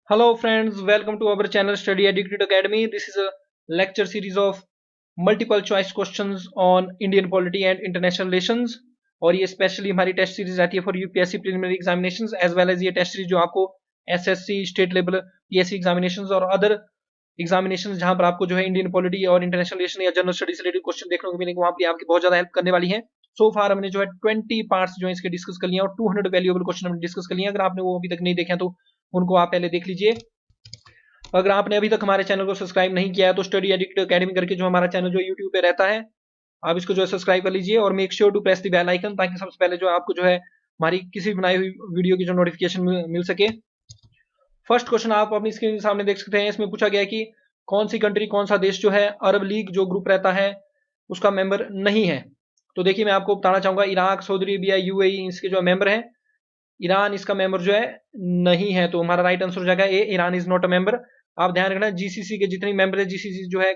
Hello friends, welcome to our channel Study Addicted Academy. This is a lecture series of multiple choice questions on Indian polity and international relations। और ये specially हमारी test series आती है for UPSC preliminary examinations as well as ये test series जो आपको SSC state level PSC examinations और other examinations जहां पर आपको जो है इंडियन पॉलिटी और इंटरनेशनल रिलेशन या जनरल स्टडीज से रिलेटेड क्वेश्चन देखने को मिलेंगे, वहां पर आपकी बहुत ज्यादा हेल्प करने वाली है। सो फार हमने जो है 20 पार्ट्स जो है इसके डिस्कस कर लिया और 200 वैल्यूएबल क्वेश्चन हमने डिस्कस कर लिया। अगर आपने वो अभी तक नहीं देखे तो उनको आप पहले देख लीजिए। अगर आपने अभी तक हमारे चैनल को सब्सक्राइब नहीं किया है तो स्टडी एडिक्ट अकेडमी करके जो हमारा चैनल जो यूट्यूब पे रहता है, आप इसको जो है सब्सक्राइब कर लीजिए और make sure to press the bell icon, ताकि सबसे पहले जो आपको जो है हमारी किसी भी बनाई हुई वीडियो की जो नोटिफिकेशन मिल सके। फर्स्ट क्वेश्चन आप अपनी स्क्रीन के सामने देख सकते हैं। इसमें पूछा गया है कि कौन सी कंट्री, कौन सा देश जो है अरब लीग जो ग्रुप रहता है उसका मेंबर नहीं है। तो देखिए मैं आपको बताना चाहूंगा, इराक, सऊदी अरेबिया, यूएई इसके जो मेंबर है। ईरान इसका मेंबर जो है नहीं है, तो हमारा राइट आंसर हो जाएगा A, Iran is not a member. आप ध्यान रखना जीसीसी के जितने मेंबर है, जीसीसी जो है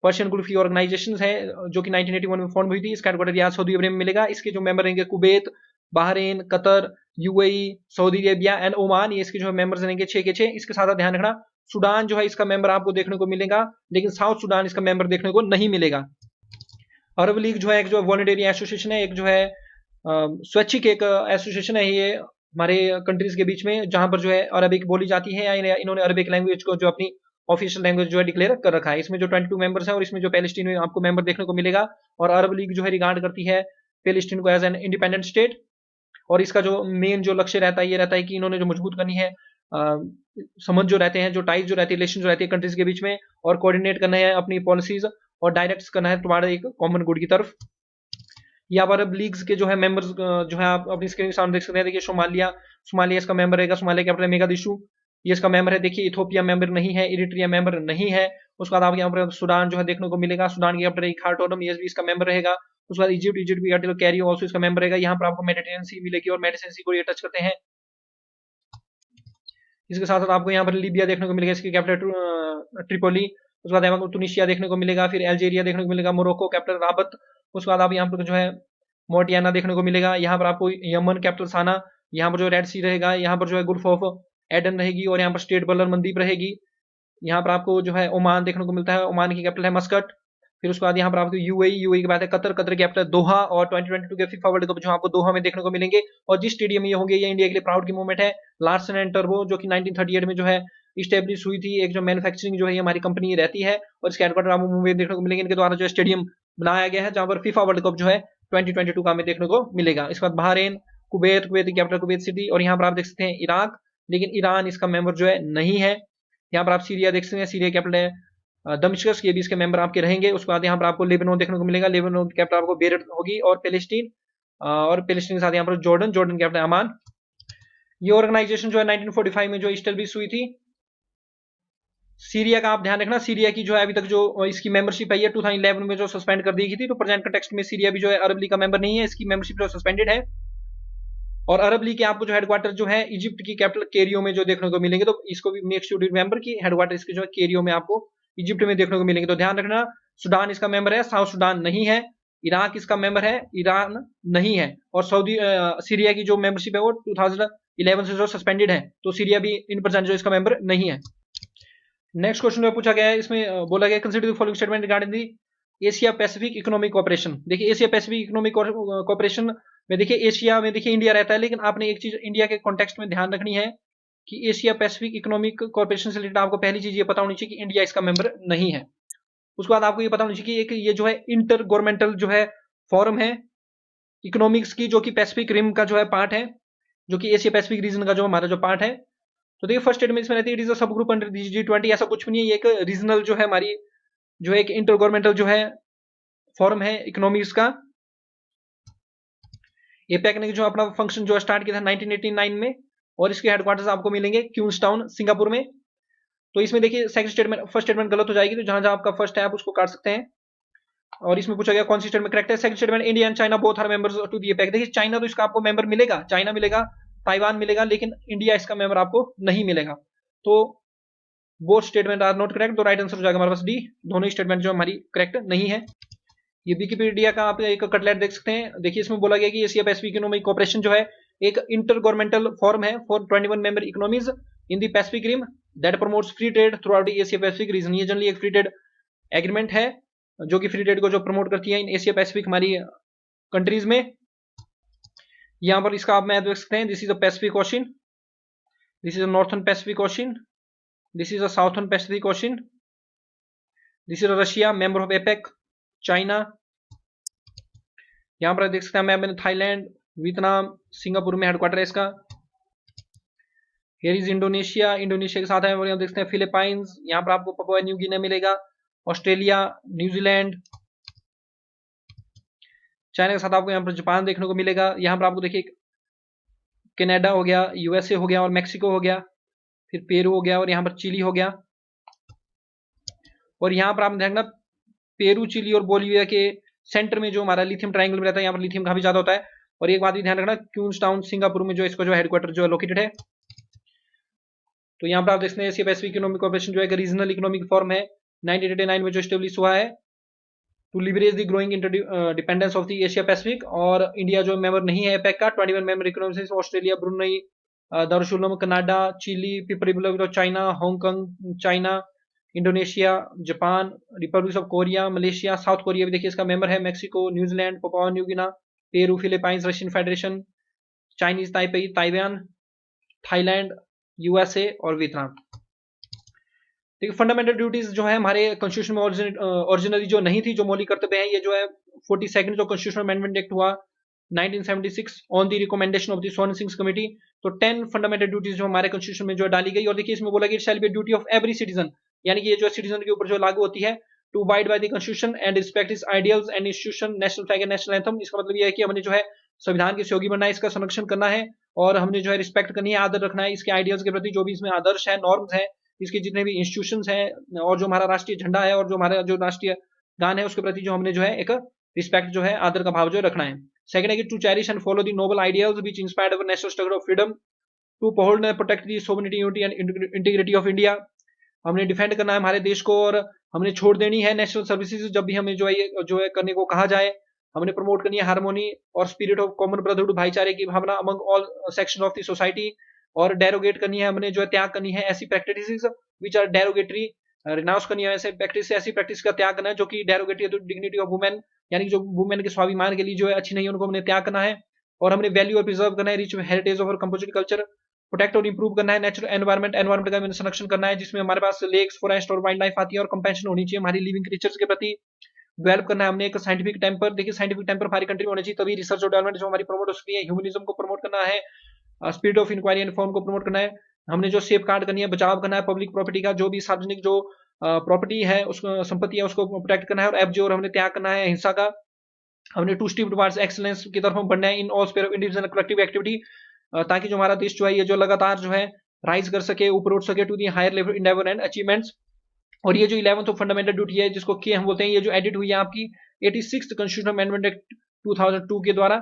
पर्शियन गल्फ की ऑर्गेनाइजेशन है जो कि 1981 में फॉर्म हुई थी। इसका हेडक्वार्टर यहाँ सऊदी अरब में मिलेगा। इसके जो मेंबर रहेंगे Kuwait, Bahrain, Qatar, UAE, Saudi Arabia and Oman, ये इसके जो मेंबर्स रहेंगे 6 के 6। इसके साथ ध्यान रखना सूडान जो है इसका मेंबर आपको देखने को मिलेगा, लेकिन साउथ सूडान इसका मेंबर देखने को नहीं मिलेगा। अरब लीग जो है एक जो वॉलंटरी एसोसिएशन है, एक जो है स्वैच्छिक एक एसोसिएशन है ये हमारे कंट्रीज के बीच में, जहां पर जो है अरबिक बोली जाती है या इन्होंने अरबिक लैंग्वेज को जो अपनी ऑफिशियल लैंग्वेज जो है डिक्लेयर कर रखा है। इसमें जो 22 मेंबर्स हैं और इसमें जो पैलेस्टीन में आपको मेंबर देखने को मिलेगा। और अरब लीग जो है रिगार्ड करती है पैलेस्टीन को एज एन इंडिपेंडेंट स्टेट। और इसका जो मेन जो लक्ष्य रहता है ये रहता है कि इन्होंने जो मजबूत करनी है संबंध जो रहते हैं, जो टाइज जो रहती है, रिलेशन जो रहती है कंट्रीज के बीच में, और कोऑर्डिनेट करना है अपनी पॉलिसीज और डायरेक्ट करना है तुम्हारे एक कॉमन गुड की तरफ। यहाँ पर अब लीग्स के जो है मेंबर्स जो है आप अपनी स्क्रीन के सामने देख सकते हैं। देखिए सोमालिया, सोमालिया इसका मेंबर रहेगा। सोमालिया कैपिटल मेगादिशु, ये इसका मेंबर है। देखिए इथोपिया मेंबर नहीं है, इरिट्रिया मेंबर नहीं है। उसके बाद आपको यहाँ पर सूडान जो है देखने को मिलेगा। सूडान की कैपिटल खार्टूम, ये भी इसका मेंबर रहेगा। उसके बाद इजिप्ट, इजिप्ट की कैपिटल कैरियो ऑल्सो इसका मेंबर रहेगा। यहाँ पर आपको मेडिटेरियन सी मिलेगी और मेडिटेरियन सी को ये टच करते हैं। इसके साथ साथ आपको यहाँ पर लीबिया देखने को मिलेगा, इसकी कैपिटल ट्रिपोली। उसके बाद आपको तुनिशिया देखने को मिलेगा, फिर अल्जीरिया देखने को मिलेगा, मोरक्को कैपिटल राबत। उसके बाद आप यहाँ पर जो है मोटियाना देखने को मिलेगा। यहाँ पर आपको यमन कैपिटल साना, यहाँ पर जो रेड सी रहेगा, यहाँ पर जो है गुल्फ ऑफ एडन रहेगी और यहाँ पर स्टेट बल्लर मंदीप रहेगी। यहाँ पर आपको जो है ओमान देखने को मिलता है, ओमान की कैपिटल है मस्कट। फिर उसके बाद यहाँ पर आपको यूएई, यूएई की बात है कतर, कतर कैपिटल दोहा। और 2022 के फीफा वर्ल्ड कप जो आपको दोहा में देखने को मिलेंगे। और जिस स्टेडियम में ये होंगे ये इंडिया के लिए प्राउड की मूवमेंट है। लार्सन एंड टर्बो जो कि 1938 में जो है इस्टेब्लिश हुई थी, एक जो मैन्युफैक्चरिंग जो है ये हमारी कंपनी रहती है और इसके हेडक्वार्टर आपको मुंबई देखने को मिलेंगे। इनके द्वारा जो स्टेडियम बनाया गया है जहां पर फीफा वर्ल्ड कप जो है 2022 का हमें देखने को मिलेगा। इसके बाद बहरीन, कुवैत, कुवैत की कैपिटल कुवैत सिटी। और यहाँ पर आप देख सकते हैं इराक, लेकिन ईरान इसका मेंबर जो है नहीं है। यहाँ पर आप सीरिया देख सकते हैं, सीरिया कैपिटल है दमिश्कस, ये भी इसके मेंबर आपके रहेंगे। उसके बाद यहाँ पर आपको लेबनान देखने को मिलेगा, लेबनान की कैपिटल आपको बेरूत होगी। और पैलेस्टीन, और पैलेस्टीन के साथ यहाँ पर जॉर्डन, जॉर्डन कैपिटल अमान। ये ऑर्गेनाइजेशन जो है 1945 में जो इस्टेब्लिश हुई थी। सीरिया का आप ध्यान रखना, सीरिया की जो है अभी तक जो इसकी मेंबरशिप है ये 2011 में जो सस्पेंड कर दी गई थी। तो प्रेजेंट कंटेक्स्ट में सीरिया भी जो है अरब लीग का मेंबर नहीं है, इसकी मेंबरशिप जो सस्पेंडेड है। और अरब लीग के आपको जो हेडक्वार्टर जो है इजिप्ट की कैपिटल केरियो में जो देखने को मिलेंगे। तो इसको भी मेक श्योर रिमेंबर कि हेडक्वार्टर इसके जो है केरियो में आपको इजिप्ट में देखने को मिलेंगे। तो ध्यान रखना सूडान इसका मेंबर है, साउथ सूडान नहीं है। इराक इसका मेंबर है, ईरान नहीं है। और सऊदी सीरिया की जो मेंबरशिप है वो 2011 से जो सस्पेंडेड है, तो सीरिया भी इन परसेंट जो इसका मेंबर नहीं है। नेक्स्ट क्वेश्चन में पूछा गया है, इसमें बोला गया consider the following statement regarding the Asia Pacific economic cooperation. देखिए एशिया पैसिफिक इकोनॉमिक कोऑपरेशन में देखिए एशिया में देखिए इंडिया रहता है, लेकिन आपने एक चीज इंडिया के कॉन्टेक्स्ट में ध्यान रखनी है कि एशिया पैसिफिक इकोनॉमिक कॉर्पोरेशन से रिलेटेड आपको पहली चीज ये पता होनी चाहिए कि इंडिया इसका मेंबर नहीं है। उसके बाद आपको ये पता होनी चाहिए कि ये जो है इंटर गवर्नमेंटल जो है फॉरम है इकोनॉमिक्स की, जो कि पैसिफिक रिम का जो है पार्ट है, जो कि एशिया पैसिफिक रीजन का जो हमारा जो पार्ट है। तो देखिए फर्स्ट स्टेटमेंट इसमें रहती है इट इज अ सब ग्रुप अंडर G20। ऐसा कुछ भी नहीं है, ये एक रीजनल जो है हमारी जो है एक इंटर गवर्नमेंटल जो है फॉरम है इकोनॉमिक्स का। एपेक ने जो अपना फंक्शन जो स्टार्ट किया था 1989 में, और इसके हेडक्वार्टर्स आपको मिलेंगे क्यूंसटाउन, सिंगापुर में। तो इसमें देखिए सेकंड स्टेटमेंट, फर्स्ट स्टेटमेंट गलत हो जाएगी, तो जहां जहां आपका फर्स्ट है आप उसको काट सकते हैं। और इसमें पूछा गया कौन सी स्टेटमेंट करेक्ट है। Second statement India and China both are members to the APEC. देखिए चाइना तो इसका आपको मेंबर मिलेगा, चाइना मिलेगा, ताइवान मिलेगा, लेकिन इंडिया इसका मेंबर आपको नहीं मिलेगा। तो both statement are not correct, तो राइट आंसर हो जाएगा हमारे पास डी। दोनों स्टेटमेंट जो हमारी करेक्ट नहीं है। ये विकिपीडिया का आप एक कटलेट देख सकते हैं। देखिए इसमें बोला गया कि एशिया पैसिफिक इकोनॉमिक कोऑपरेशन जो है एक इंटर गवर्नमेंटल फॉर्म है for 21 member economies, in the Pacific Rim that promotes free trade throughout Asia Pacific region. ये जनरली एक फ्री ट्रेड एग्रीमेंट है जो कि फ्री ट्रेड को जो प्रमोट करती है इन एशिया पैसिफिक हमारी कंट्रीज में। यहाँ पर इसका आप मैप देख सकते हैं, this is a Pacific ocean, this is a northern Pacific ocean, this is a southern Pacific ocean, this is Russia member of APEC, China, यहाँ पर देख सकते हैं मैप में थाईलैंड, वियतनाम, सिंगापुर में हेडक्वार्टर है इसका। हियर इज इंडोनेशिया, इंडोनेशिया के साथ है, और यहाँ देख सकते हैं फिलीपाइंस, यहाँ पर आपको पपुआ न्यू गिनी मिलेगा, ऑस्ट्रेलिया, न्यूजीलैंड, चाइना के साथ आपको यहाँ पर जापान देखने को मिलेगा। यहाँ पर आपको देखिए कनाडा हो गया, यूएसए हो गया और मैक्सिको हो गया, फिर पेरू हो गया और यहाँ पर चिली हो गया। और यहाँ पर आप देखना पेरू, चिली और बोलिविया के सेंटर में जो हमारा लिथियम ट्रायंगल में रहता है, यहाँ पर लिथियम काफी ज्यादा होता है। और एक बात भी ध्यान रखना, क्यूंसटाउन सिंगापुर में जो इसका जो हेडक्वार्टर जो लोकेटेड है। तो यहाँ पर आप देखते हैं एशिया पैसिफिक इकोनॉमिक कॉर्पोरेशन जो है रीजनल इकोनॉमिक फॉर्म है, 1989 में जो स्टेब्लिश हुआ है to leverage the growing interdependence of the Asia Pacific. और इंडिया जो मेंबर नहीं है एपेक का, 21 member economy, Australia, Brunei, Darussalam, Canada, Chile, People Republic of China, Hong Kong China, Indonesia, Japan, Republic of Korea, Malaysia, South Korea भी देखिए इसका मेंबर है, Mexico, New Zealand, Papua New Guinea, Peru, Philippines, Russian Federation, Chinese Taipei, Taiwan, Thailand, USA और Vietnam. देखिए fundamental duties जो है हमारे कॉन्स्टिट्यूशन में ओरिजिनली जो नहीं थी, जो मौलिक कर्तव्य है, ये जो है 42nd जो कॉन्स्टिट्यूशनल अमेंडमेंट एक्ट हुआ 1976 on the recommendation of the स्वर्ण सिंह कमेटी, तो 10 फंडामेंटल ड्यूटीज जो हमारे कॉन्स्टिट्यूशन में जो डाली गई। और देखिए इसमें बोला गया shall be duty of every citizen, यानी कि ये जो सिटीजन के ऊपर जो लागू होती है, to abide by the constitution and respect its ideals and institution, national flag and national anthem. इसका मतलब ये है कि हमने जो है संविधान के सहयोगी बनना है, इसका संरक्षण करना है और हमने जो है रिस्पेक्ट करनी है, आदर रखना है इसके आइडियल्स के प्रति, जो भी इसमें आदर्श है, नॉर्म्स है, इसके जितने भी इंस्टीट्यूशंस हैं, और जो हमारा राष्ट्रीय झंडा है और जो हमारा जो राष्ट्रीय गान है उसके प्रति जो हमने जो है एक रिस्पेक्ट जो है, आदर का भाव जो रखना है। सेकंड है कि to cherish and follow the noble ideals which inspired our national struggle of freedom, to uphold and protect the sovereignty, unity and integrity of India. हमने डिफेंड करना है हमारे देश को और हमने छोड़ देनी है नेशनल सर्विसेज जब भी हमें जो है करने को कहा जाए। हमने प्रमोट करनी है हार्मोनी और स्पिरिट ऑफ कॉमन ब्रदरहुड, भाईचारे की भावना among all section of the society, और डेरोगेट करनी है, हमने जो है त्याग करनी है ऐसी practices which are derogatory, renounce करनी है ऐसे प्रैक्टिस, ऐसी प्रैक्टिस का त्याग करना है जो कि derogatory to dignity of women, यानी जो वुमेन के स्वाभिमान के लिए जो है अच्छी नहीं है, उनको हमने त्याग करना है। और हमने वैल्यू और प्रिजर्व करना है rich heritage of composite culture, protect और इंप्रूव करना है नेचुरल एनवायरमेंट, एनवायरमेंट का संरक्षण करना है जिसमें हमारे पास लेक्स, फॉरेस्ट और वाइल्ड लाइफ आती है, और कंपेंशन होनी चाहिए हमारी लिविंग क्रीचर्स के प्रति। डेवलप करना है हमने एक साइंटिफिक टेम्पर, देखिए साइंटिफिक टेम्पर हमारी कंट्री में होना चाहिए, तभी रिसर्च और डेवलपमेंट जो हमारी प्रमोट हो सकती है। ह्यूमनिज्म को प्रमोट करना है, spirit of inquiry and reform को प्रमोट करना है। हमने जो सेफ गार्ड करनी है, बचाव करना है पब्लिक प्रॉपर्टी का, जो भी सार्वजनिक जो प्रॉपर्टी है, उसको संपत्ति है, उसको प्रोटेक्ट करना है। और एब्ज्योर हमने त्याग करना है हिंसा का। हमने टू स्टेप टुवर्ड्स एक्सीलेंस की तरफ हम बढ़ना है in all sphere of individual collective activity, ताकि जो हमारा देश जो है ये जो लगातार जो है राइज कर सके, ऊपर उठ सके to the higher level endeavour and achievements. और ये जो 11th फंडामेंटल ड्यूटी है जिसको के हम बोलते हैं, ये जो एडिट हुई है आपकी 86th कॉन्स्टिट्यूशनल अमेंडमेंट एक्ट 2002 के द्वारा,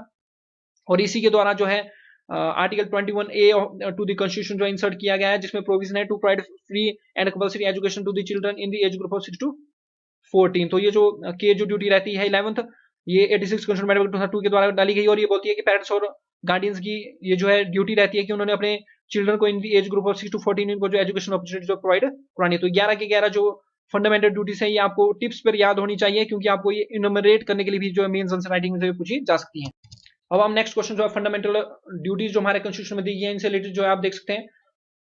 और इसी के द्वारा जो है article 21A to the constitution जो इंसर्ट किया गया है, जिसमें प्रोविजन है to provide free and compulsory education to the children in the age group of 6 to 14। तो ये जो के जो ड्यूटी रहती है 11th, ये 86 कॉन्स्टिट्यूशनल अमेंडमेंट 2002 के द्वारा डाली गई, और ये बोलती है कि पेरेंट्स और गार्डियंस की ये जो है ड्यूटी रहती है कि उन्होंने अपने चिल्ड्रन को इन the age group of 6 to 14 इनको जो एजुकेशन अपॉर्चुनिटी जो प्रोवाइड करानी है। तो 11 के 11 जो फंडामेंटल ड्यूटीज है ये आपको टिप्स पर याद होनी चाहिए, क्योंकि आपको ये इनोमरेट करने के लिए भी जो है मेंस आंसर राइटिंग में पूछी जा सकती है। अब हम नेक्स्ट क्वेश्चन जो है फंडामेंटल ड्यूटीज जो हमारे कॉन्स्टिट्यूशन में दी गई है इनसे रिलेटेड जो है आप देख सकते हैं।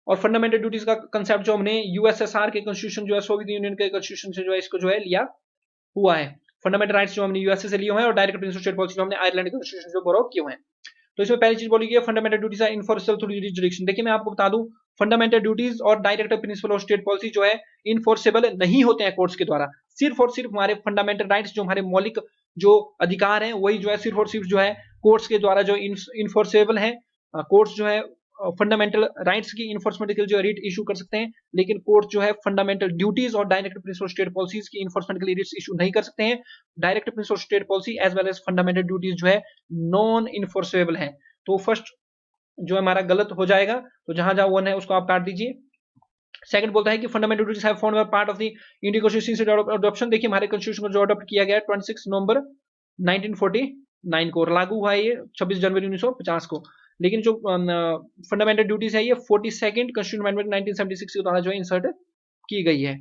और फंडामेंटल ड्यूटीज का कंसेप्ट जो हमने यूएसएसआर के कॉन्स्टिट्यूशन जो है सोवियत यूनियन के कॉन्स्टिट्यूशन से जो है इसको जो है लिया हुआ है। फंडामेंटल राइट्स जो हमने यूएसए से लिए हुए हैं, और डायरेक्ट प्रिंसिपल स्टेट पॉलिसी जो हमने आयरलैंड के कॉन्स्टिट्यूशन से बोरो किए हुए हैं। तो इसमें पहली चीज बोली गई है fundamental duties are enforceable through jurisdiction. देखिए मैं आपको बता दूं, फंडामेंटल ड्यूटीज और direct principle of state policy जो है इनफोर्सेबल नहीं होते हैं कोर्ट्स के द्वारा। सिर्फ और सिर्फ हमारे फंडामेंटल राइट्स जो हमारे मौलिक जो अधिकार हैं वही जो है सिर्फ और सिर्फ जो है कोर्ट्स के द्वारा जो इनफोर्सेबल है। कोर्ट्स जो है फंडामेंटल राइट्स की इन्फोर्समेंट के लिए जो रिट इशू कर सकते हैं, लेकिन कोर्ट जो है फंडामेंटल ड्यूटीज और डायरेक्ट प्रिंसिपल स्टेट पॉलिसीज की इन्फोर्समेंट के लिए रिट्स इशू नहीं कर सकते हैं। Direct principle state policy as well as fundamental duties जो है नॉन इन्फोर्सेबल है। तो फर्स्ट जो हमारा गलत हो जाएगा, तो जहां जहां वन है उसको आप काट दीजिए। सेकंड बोलता है कि fundamental duties have form part of the Indian constitution adoption. देखिए हमारे कॉन्स्टिट्यूशन को जो अडॉप्ट किया गया है 26 नवंबर 1949 को, लागू हुआ है ये 26 जनवरी 1950 को। लेकिन जो फंडामेंटल ड्यूटीज है ये 42nd कॉन्स्टिट्यूशन अमेंडमेंट 1976 के द्वारा जो है इंसर्ट की गई है।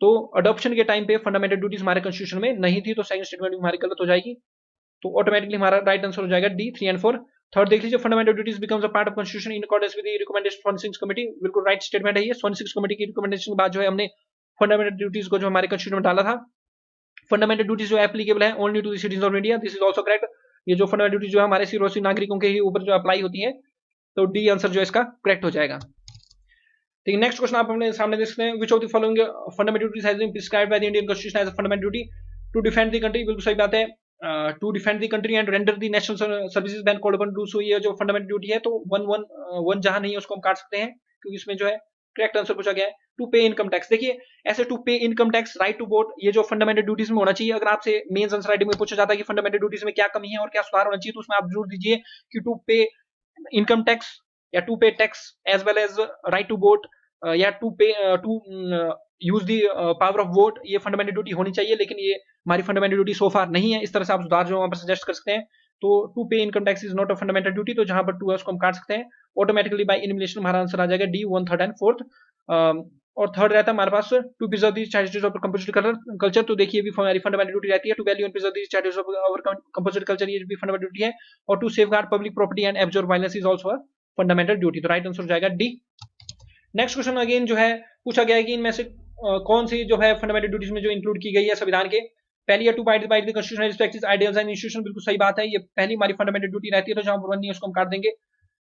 तो अडॉप्शन के टाइम पे फंडामेंटल ड्यूटीज हमारे कॉन्स्टिट्यूशन में नहीं थी, तो सेकंड स्टेटमेंट भी हमारी गलत हो जाएगी। तो ऑटोमेटिकली हमारा राइट आंसर हो जाएगा डी 3 एंड 4। थर्ड देख लीजिए, fundamental duties becomes a part of constitution in accordance with the recommendation 46 committee. बिल्कुल राइट स्टेटमेंट है ये। 46 कमेटी की रिकमेंडेशन के बाद जो है हमने फंडामेंटल ड्यूटीज को जो हमारे कॉन्स्टिट्यूशन में डाला था। फंडामेंटल ड्यूटीज जो एप्लीकेबल है only to the citizen of India, this is also correct. ये जो फंडामेंटल ड्यूटीज जो है हमारे सिरोसी नागरिकों के ही ऊपर जो अप्लाई होती है, तो डी आंसर जो है इसका करेक्ट हो जाएगा। ठीक है, नेक्स्ट क्वेश्चन आप अपने सामने देख सकते हैं। Which of the following fundamental duties has been prescribed by the Indian constitution as a fundamental duty to defend the country. बिल्कुल सही बात है। To defend the country and render the national services then called upon to do so, ये जो fundamental duty है, तो one जहां नहीं है उसको हम काट सकते हैं, क्योंकि इसमें जो है करेक्ट आंसर पूछा गया है टू पे इनकम टैक्स। देखिए ऐसे to pay income tax, right to vote, ये जो फंडामेंटल ड्यूटीज में होना चाहिए। अगर आपसे मेंस आंसर राइटिंग में पूछा जाता है कि फंडामेंटल ड्यूटीज में क्या कमी है और क्या सुधार होना चाहिए, तो उसमें आप जरूर दीजिए कि टू पे इनकम टैक्स या to pay tax as well as right to vote या to pay to use the power of vote, ये फंडामेंटल ड्यूटी होनी चाहिए। लेकिन ये हमारी फंडामेंटल ड्यूटी सो फार नहीं है। इस तरह से आप सुधार जो वहां पर सजेस्ट कर सकते हैं। तो to pay income tax is not a fundamental duty, तो जहां पर टू है उसको हम काट सकते हैं। ऑटोमेटिकली बाय एलिमिनेशन हमारा आंसर आ जाएगा डी 1, 3rd एंड 4th। और थर्ड रहता है हमारे पास to preserve the charities of composite culture. तो देखिए भी हमारी फंडामेंटल ड्यूटी रहती है to value and preserve the charities of our composite culture, ये भी फंडामेंटल ड्यूटी है। और to safeguard public property and absorb violence is also a fundamental duty. तो राइट आंसर हो जाएगा डी। नेक्स्ट क्वेश्चन अगेन जो है पूछा गया है कि इनमें से कौन सी जो है फंडामेंटल ड्यूटीज में जो इंक्लूड की गई है संविधान के। पहली है to abide by the constitution respect its ideals and institution. बिल्कुल सही बात है, ये पहली हमारी फंडामेंटल ड्यूटी रहती है, तो जहां पर नहीं है उसको हम काट देंगे।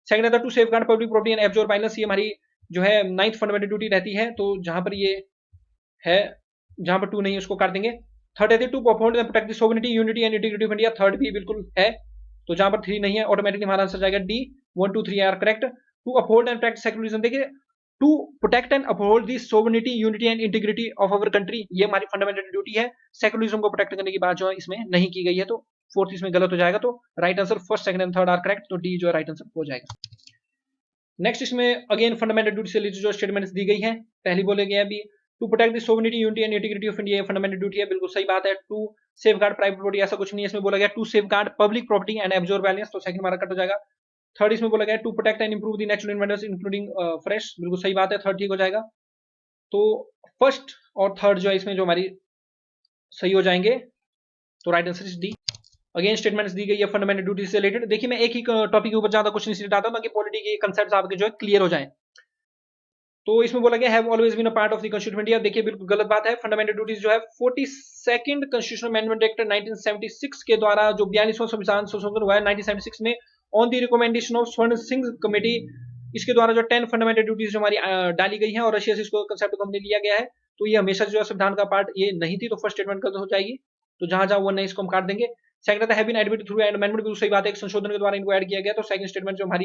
सेकंड है to safeguard public property and absorb violence, ये हमारी जो है 9th फंडामेंटल ड्यूटी रहती है, तो जहां पर ये है, जहां पर टू नहीं है उसको काट देंगे। थर्ड है to uphold and protect the sovereignty unity and integrity of India, third भी बिल्कुल है, तो जहां पर 3 नहीं है ऑटोमेटिकली हमारा आंसर जाएगा D 1, 2, 3 are correct. To uphold and protect secularism, देखिए to protect and uphold the sovereignty unity and integrity of our country, ये हमारी फंडामेंटल ड्यूटी है। सेक्युलरिज्म को प्रोटेक्ट करने की बात जो है इसमें नहीं की गई है, तो फोर्थ इसमें गलत हो जाएगा। तो right answer first, second and third are correct, तो डी जो है राइट आंसर हो जाएगा। नेक्स्ट इसमें अगेन फंडामेंटल ड्यूटी से रिलेटेड जो स्टेटमेंट्स दी गई है, पहली बोले गया अभी to protect the sovereignty unity and integrity of India, fundamental duty है, बिल्कुल सही बात है। टू सेफगार्ड प्राइवेट प्रॉपर्टी, ऐसा कुछ नहीं है, इसमें बोला गया to safeguard public property and absorb violence, तो सेकंड हमारा कट हो जाएगा। थर्ड इसमें बोला गया to protect and improve the natural environment including fresh, बिल्कुल सही बात है, थर्ड ठीक हो जाएगा। तो फर्स्ट और थर्ड जो है इसमें जो हमारी सही हो जाएंगे, तो right answer is D. Again statements दी गई है फंडामेंटल ड्यूटी से रिलेटेड। देखिए मैं एक ही टॉपिक के ऊपर ज्यादा क्वेश्चन इसलिए डालता हूं ताकि पॉलिटी के कांसेप्ट्स आपके जो है क्लियर हो जाएं। तो इसमें बोला गया have always been a part of the constitution India, देखिए बिल्कुल गलत बात है। फंडामेंटल ड्यूटीज जो है 42nd कॉन्स्टिट्यूशन अमेंडमेंट एक्ट 1976 के द्वारा जो 42वां संविधान संशोधन हुआ है 1976 में ऑन द रिकमेंडेशन ऑफ स्वर्ण सिंह कमेटी, इसके द्वारा जो 10 फंडामेंटल ड्यूटीज जो हमारी डाली गई है और रशिया से इसको कंसेप्ट को हमने लिया गया है, तो ये हमेशा जो है संविधान का पार्ट ये नहीं थी, तो फर्स्ट स्टेटमेंट गलत हो जाएगी, तो जहां जहां वो नहीं इसको हम काट देंगे। सेकंड है have been added through an amendment, बिल्कुल सही बात है, एक संशोधन के द्वारा इनको ऐड किया गया, तो सेकंड स्टेटमेंट जो हमारी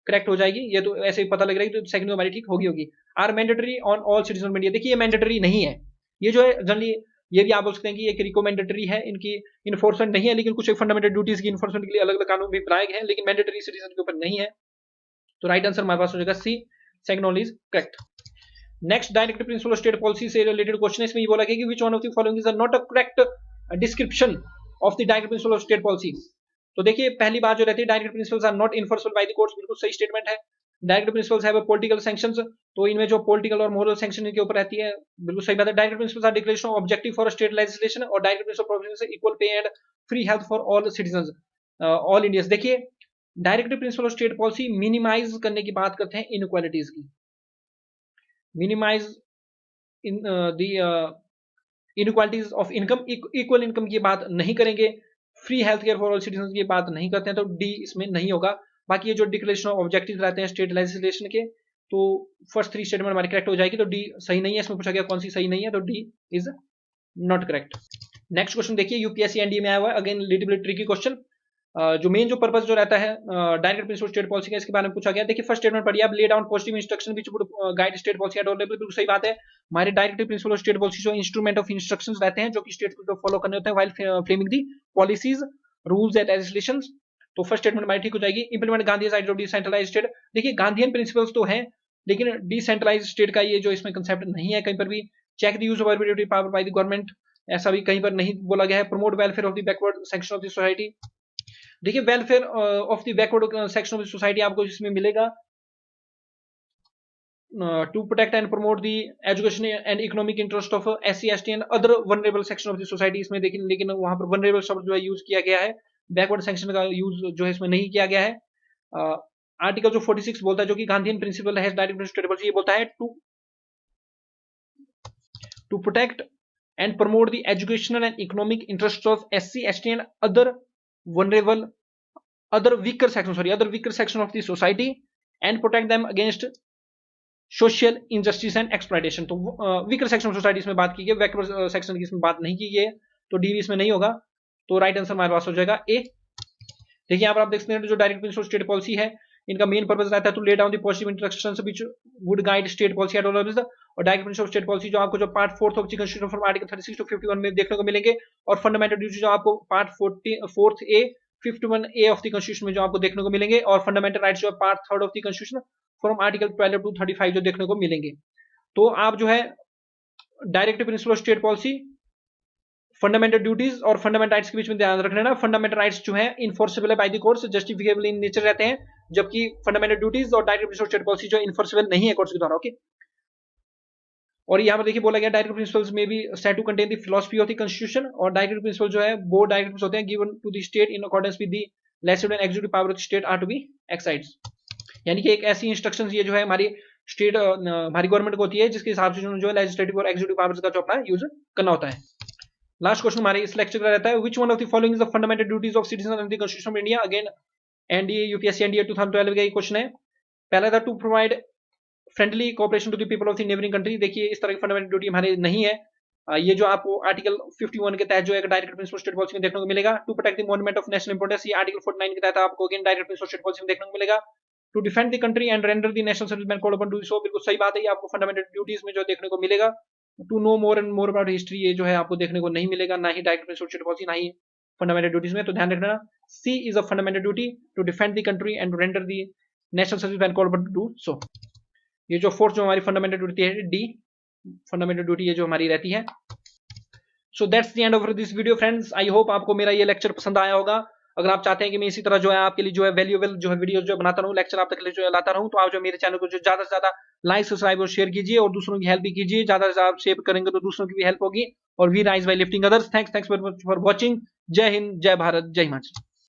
करेक्ट हो जाएगी। ये तो ऐसे ही पता लग रहा है, तो सेकंड हमारी ठीक होगी। Are mandatory on all citizen of India, देखिए ये मैंडेटरी नहीं है, ये जो है जनरली ये भी आप बोल सकते हैं कि एक रिकमेंडेटरी है, इनकी इन्फोर्समेंट नहीं है, लेकिन कुछ फंडामेंटल ड्यूटीज की इन्फोर्समेंट के लिए अलग अलग कानून भी बनाए गए हैं, लेकिन मैंडेटरी सिटीजन के ऊपर नहीं है, तो राइट आंसर हमारे पास हो जाएगा C, second only is correct. Next direct principle of state policy से रिलेटेड क्वेश्चन है, इसमें ये बोला गया कि which one of the following is not a correct description of the direct principle of state policy. तो देखिए पहली बात जो रहती है direct principles are not enforceable by the courts, बिल्कुल सही स्टेटमेंट है। Direct principles have a political sanctions, तो इनमें जो पॉलिटिकल और मोरल सैंक्शन के ऊपर रहती है, बिल्कुल सही बात है। Direct principles are declaration of objective for state legislation, और डायरेक्ट प्रिंसिपल प्रोविजन से equal pay and free health for all citizens all Indians. देखिए direct principle of state policy minimize करने की बात करते हैं इनइक्वालिटीज की, minimize in the inequalities of income, equal income की बात नहीं करेंगे, free health care for all citizen की बात नहीं करते हैं, तो डी इसमें नहीं होगा। बाकी ये जो डिक्लेरेशन ऑफ ऑब्जेक्टिव रहते हैं स्टेट लेजिस्लेशन के, तो फर्स्ट 3 स्टेटमेंट हमारी करेक्ट हो जाएगी, तो डी सही नहीं है। इसमें पूछा गया कौन सी सही नहीं है, तो D is not correct. Next question देखिए यूपीएससी एनडीए में आया हुआ है, again little bit tricky question. जो मेन जो पर्पस जो रहता है डायरेक्ट प्रिंसिपल स्टेट पॉलिसी का, इसके बारे में पूछा गया। देखिए फर्स्ट स्टेटमेंट पढ़िए आप, lay down positive instruction which would guide state policy at all level, बिल्कुल सही बात है। हमारे direct principle of state policy जो इंस्ट्रूमेंट ऑफ इंस्ट्रक्शंस रहते हैं जो कि स्टेट को फॉलो करने होते हैं while framing the policies rules and legislations, तो फर्स्ट स्टेटमेंट हमारी ठीक हो जाएगी। Implement Gandhi's idea of decentralised state, देखिए गांधीयन प्रिंसिपल्स तो हैं, लेकिन डिसेंट्रलाइज्ड स्टेट का ये जो इसमें कंसेप्ट नहीं है कहीं पर भी। Check the use of arbitrary power by the government, ऐसा भी कहीं पर नहीं बोला गया है। Promote welfare of the backward section of the society, देखिए welfare of the backward section of the society आपको इसमें मिलेगा to protect and promote the education and economic interest of SC, ST and other vulnerable section of the society। इसमें देखिए लेकिन वहां पर vulnerable शब्द जो है यूज किया गया है, बैकवर्ड सेक्शन का यूज जो है इसमें नहीं किया गया है। आर्टिकल जो 46 बोलता है, जो कि गांधीयन प्रिंसिपल है डायरेक्ट, ये बोलता है to protect and promote the educational and economic interests of SC, ST and other weaker section of the society and protect them against social injustice and exploitation. तो वीकर सेक्शन ऑफ सोसाइटी इसमें बात की गई, backward section की इसमें बात नहीं की गई है, तो डी इसमें नहीं होगा। तो राइट आंसर हमारे पास हो जाएगा ए। देखिए यहाँ पर आप देख सकते हैं जो डायरेक्ट प्रिंसिपल स्टेट पॉलिसी है, इनका मेन पर्पस रहता है to lay down the positive instructions which would guide state policy at all levels. और डायरेक्ट प्रिंसिपल स्टेट पॉलिसी जो आपको जो part 4 of the constitution from article 36 to 51 में देखने को मिलेंगे, और फंडामेंटल ड्यूटी जो आपको part 4 A 51 A of the constitution में जो आपको देखने को मिलेंगे, और फंडामेंटल राइट्स जो part 3 of the constitution from article 12 to 35 जो देखने को मिलेंगे। तो आप जो है direct principle state policy, fundamental duties और फंडामेंटल राइट्स के बीच में ध्यान रखना है। फंडामेंटल राइट्स जो है इनफोर्सेबल है by the courts, justiciable in nature रहते हैं, जबकि फंडामेंटल ड्यूटीज और डायरेक्ट प्रिंसिपल स्टेट पॉलिसी जो इनफोर्सेबल नहीं है कोर्ट्स के द्वारा। ओके, और यहाँ पर देखिए बोला गया डायरेक्ट प्रिंसिपल्स में भी set to contain the philosophy of the constitution, और डायरेक्ट प्रिंसिपल जो है वो डायरेक्ट प्रिंसिपल्स होते हैं given to the state in accordance with the legislative and executive power of the state are to be exercised. यानी कि एक ऐसी इंस्ट्रक्शंस ये जो है हमारी स्टेट हमारी गवर्नमेंट को होती है, जिसके हिसाब से जो है लेजिस्लेटिव और एग्जीक्यूटिव पावर्स का जो अपना यूज करना होता है। लास्ट क्वेश्चन हमारे इस लेक्चर का रहता है, which one of the following is the fundamental duties of citizen under the constitution of India. Again NDA UPSC NDA 2012 का ये क्वेश्चन है। पहला था to provide friendly cooperation to the people of the neighbouring country. देखिए इस तरह की fundamental duty हमारे नहीं है। ये जो आपको आर्टिकल 51 के तहत जो है डायरेक्ट प्रिंसिपल स्टेट पॉलिसी में देखने को मिलेगा। To protect the monument of national importance, ये आर्टिकल 49 के तहत आपको again direct principle state policy में देखने को मिलेगा। To defend the country and render the national serviceman called upon to do so, बिल्कुल सही बात है, ये आपको फंडामेंटल ड्यूटीज में जो देखने को मिलेगा। To know more and more about history, ये जो है आपको देखने को नहीं मिलेगा, ना ही डायरेक्ट प्रिंसिपल स्टेट पॉलिसी, ना ही फंडामेंटल ड्यूटीज में। तो ध्यान रखना, C is a fundamental duty to defend the country and render the national serviceman called upon to do so. ये जो फोर्थ जो हमारी फंडामेंटल ड्यूटी है डी, फंडामेंटल ड्यूटी ये जो हमारी रहती है। So that's the end of this video friends. I hope आपको मेरा ये लेक्चर पसंद आया होगा। अगर आप चाहते हैं कि मैं इसी तरह जो है आपके लिए जो है वैल्यूएबल जो है वीडियो जो बनाता रहूं, लेक्चर आप तक जो है लाता रहूं, तो आप जो मेरे चैनल को जो ज्यादा से ज्यादा लाइक सब्सक्राइब और शेयर कीजिए, और दूसरों की हेल्प भी कीजिए। ज्यादा से ज्यादा आप शेयर करेंगे तो दूसरों की भी हेल्प होगी, और we rise by lifting others. Thanks for watching. जय हिंद, जय भारत, जय हिमाचल।